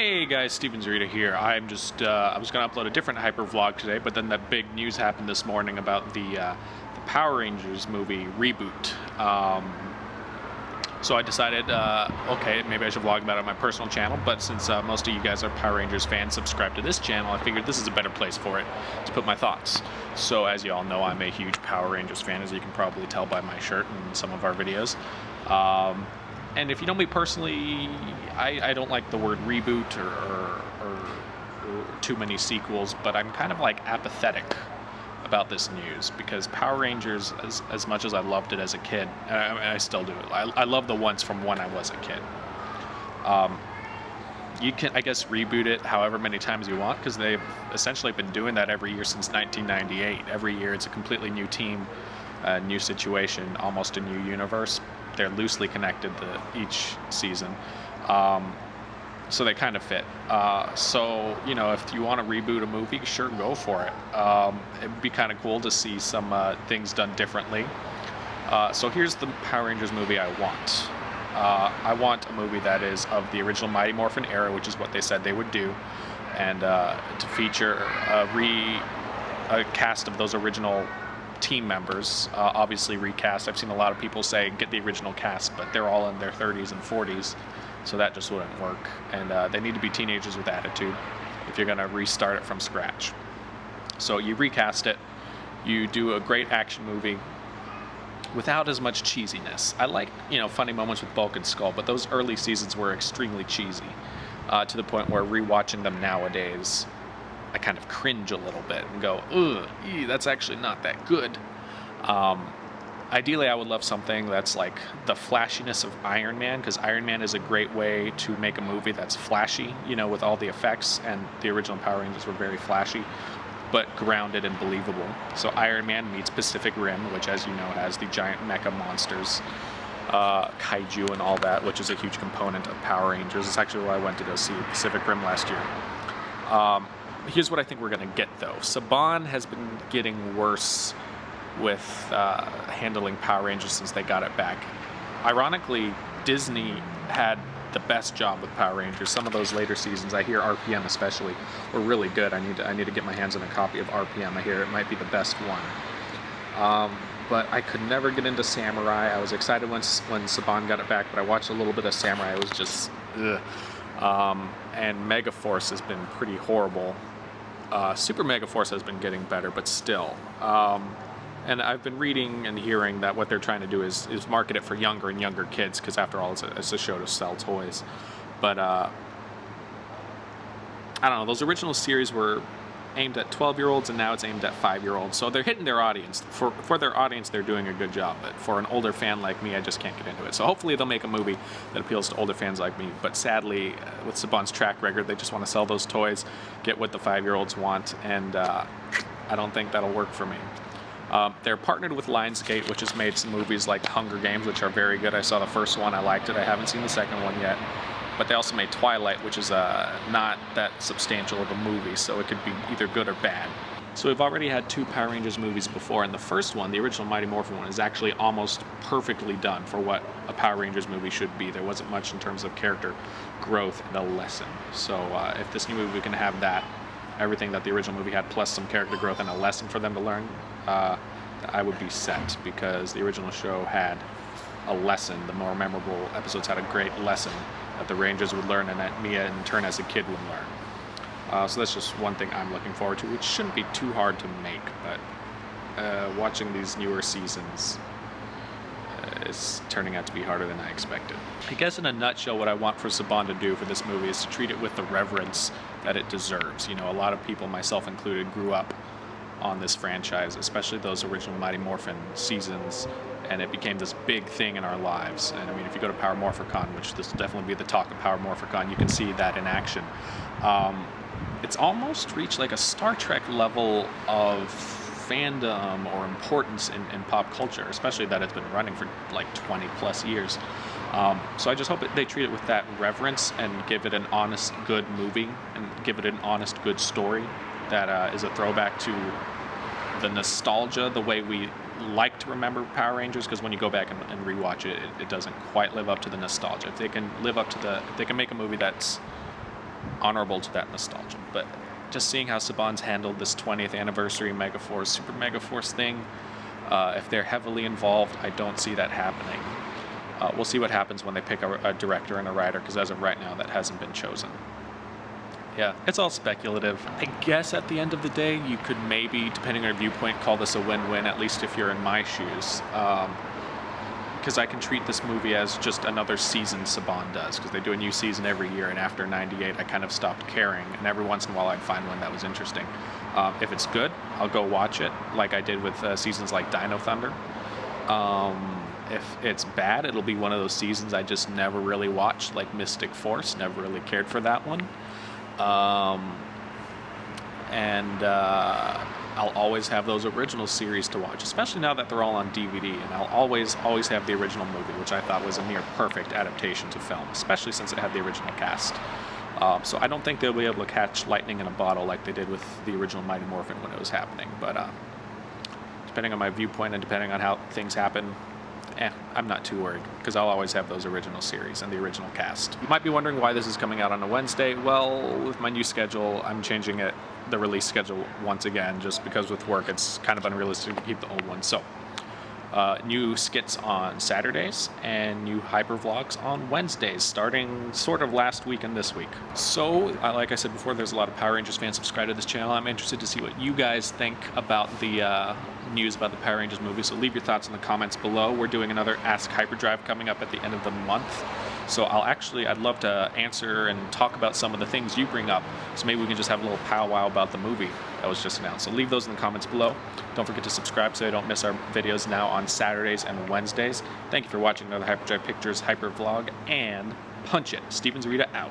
Hey guys, Steven Zarita here. I was going to upload a different Hypervlog today, but then that big news happened this morning about the Power Rangers movie reboot. So I decided, okay, maybe I should vlog about it on my personal channel, but since most of you guys are Power Rangers fans subscribed to this channel, I figured this is a better place for it to put my thoughts. So as you all know, I'm a huge Power Rangers fan, as you can probably tell by my shirt and some of our videos. And if you know me personally, I don't like the word reboot or too many sequels, but I'm kind of like apathetic about this news because Power Rangers, as much as I loved it as a kid, and I still do it, I love the ones from when I was a kid. You can, I guess, reboot it however many times you want because they've essentially been doing that every year since 1998. Every year it's a completely new team, a new situation, almost a new universe. They're loosely connected to each season, so they kind of fit. So, you know, if you want to reboot a movie, sure, go for it. It'd be kind of cool to see some things done differently. So here's the Power Rangers movie I want. I want a movie that is of the original Mighty Morphin era, which is what they said they would do, and to feature a cast of those original team members, obviously recast. I've seen a lot of people say get the original cast, but they're all in their 30s and 40s, so that just wouldn't work. And they need to be teenagers with attitude if you're going to restart it from scratch. So you recast it, you do a great action movie without as much cheesiness. I like, funny moments with Bulk and Skull, but those early seasons were extremely cheesy, to the point where rewatching them nowadays, I kind of cringe a little bit and go, ugh, that's actually not that good. Ideally, I would love something that's like the flashiness of Iron Man, because Iron Man is a great way to make a movie that's flashy, with all the effects, and the original Power Rangers were very flashy, but grounded and believable. So Iron Man meets Pacific Rim, which, as you know, has the giant mecha monsters, kaiju and all that, which is a huge component of Power Rangers. It's actually why I went to go see Pacific Rim last year. Here's what I think we're going to get, though. Saban has been getting worse with handling Power Rangers since they got it back. Ironically, Disney had the best job with Power Rangers. Some of those later seasons, I hear RPM especially, were really good. I need to get my hands on a copy of RPM. I hear it might be the best one. But I could never get into Samurai. I was excited when Saban got it back, but I watched a little bit of Samurai. It was just, ugh. And Megaforce has been pretty horrible. Super Megaforce has been getting better, but still. And I've been reading and hearing that what they're trying to do is market it for younger and younger kids, because after all, it's a show to sell toys. But I don't know, those original series were aimed at 12-year-olds, and now it's aimed at 5-year-olds. So they're hitting their audience. For their audience, they're doing a good job. But for an older fan like me, I just can't get into it. So hopefully they'll make a movie that appeals to older fans like me. But sadly, with Saban's track record, they just want to sell those toys, get what the 5-year-olds want, and I don't think that'll work for me. They're partnered with Lionsgate, which has made some movies like Hunger Games, which are very good. I saw the first one. I liked it. I haven't seen the second one yet. But they also made Twilight, which is not that substantial of a movie, so it could be either good or bad. So we've already had 2 Power Rangers movies before, and the first one, the original Mighty Morphin one, is actually almost perfectly done for what a Power Rangers movie should be. There wasn't much in terms of character growth and a lesson. So if this new movie can have that, everything that the original movie had, plus some character growth and a lesson for them to learn, I would be set, because the original show had a lesson. The more memorable episodes had a great lesson that the Rangers would learn and that Mia in turn as a kid would learn. So that's just one thing I'm looking forward to, which shouldn't be too hard to make, but watching these newer seasons is turning out to be harder than I expected. I guess in a nutshell, what I want for Saban to do for this movie is to treat it with the reverence that it deserves. A lot of people, myself included, grew up on this franchise, especially those original Mighty Morphin seasons, and it became this big thing in our lives. And I mean, if you go to Power Morphicon, which this will definitely be the talk of Power Morphicon, you can see that in action. It's almost reached like a Star Trek level of fandom or importance in pop culture, especially that it's been running for like 20 plus years. So I just hope they treat it with that reverence and give it an honest, good movie, and give it an honest, good story that is a throwback to the nostalgia, the way we like to remember Power Rangers, because when you go back and rewatch it, it doesn't quite live up to the nostalgia. If they can live up to if they can make a movie that's honorable to that nostalgia. But just seeing how Saban's handled this 20th anniversary Megaforce, Super Megaforce thing, if they're heavily involved, I don't see that happening. We'll see what happens when they pick a director and a writer, because as of right now, that hasn't been chosen. Yeah, it's all speculative. I guess at the end of the day, you could maybe, depending on your viewpoint, call this a win-win, at least if you're in my shoes. Because I can treat this movie as just another season Saban does, because they do a new season every year, and after 98, I kind of stopped caring, and every once in a while I'd find one that was interesting. If it's good, I'll go watch it, like I did with seasons like Dino Thunder. If it's bad, it'll be one of those seasons I just never really watched, like Mystic Force. Never really cared for that one. I'll always have those original series to watch, especially now that they're all on DVD, and I'll always have the original movie, which I thought was a near perfect adaptation to film, especially since it had the original cast. So I don't think they'll be able to catch lightning in a bottle like they did with the original Mighty Morphin when it was happening, but depending on my viewpoint and depending on how things happen, I'm not too worried, because I'll always have those original series and the original cast. You might be wondering why this is coming out on a Wednesday. Well, with my new schedule, I'm changing the release schedule once again, just because with work it's kind of unrealistic to keep the old one. So, new skits on Saturdays and new Hypervlogs on Wednesdays, starting sort of last week and this week. So, like I said before, there's a lot of Power Rangers fans subscribed to this channel. I'm interested to see what you guys think about the news about the Power Rangers movie, so leave your thoughts in the comments below. We're doing another Ask Hyperdrive coming up at the end of the month, so I'd love to answer and talk about some of the things you bring up, so maybe we can just have a little powwow about the movie that was just announced. So leave those in the comments below. Don't forget to subscribe so you don't miss our videos now on Saturdays and Wednesdays. Thank you for watching another Hyperdrive Pictures Hypervlog, and punch it. Steven Zarita out.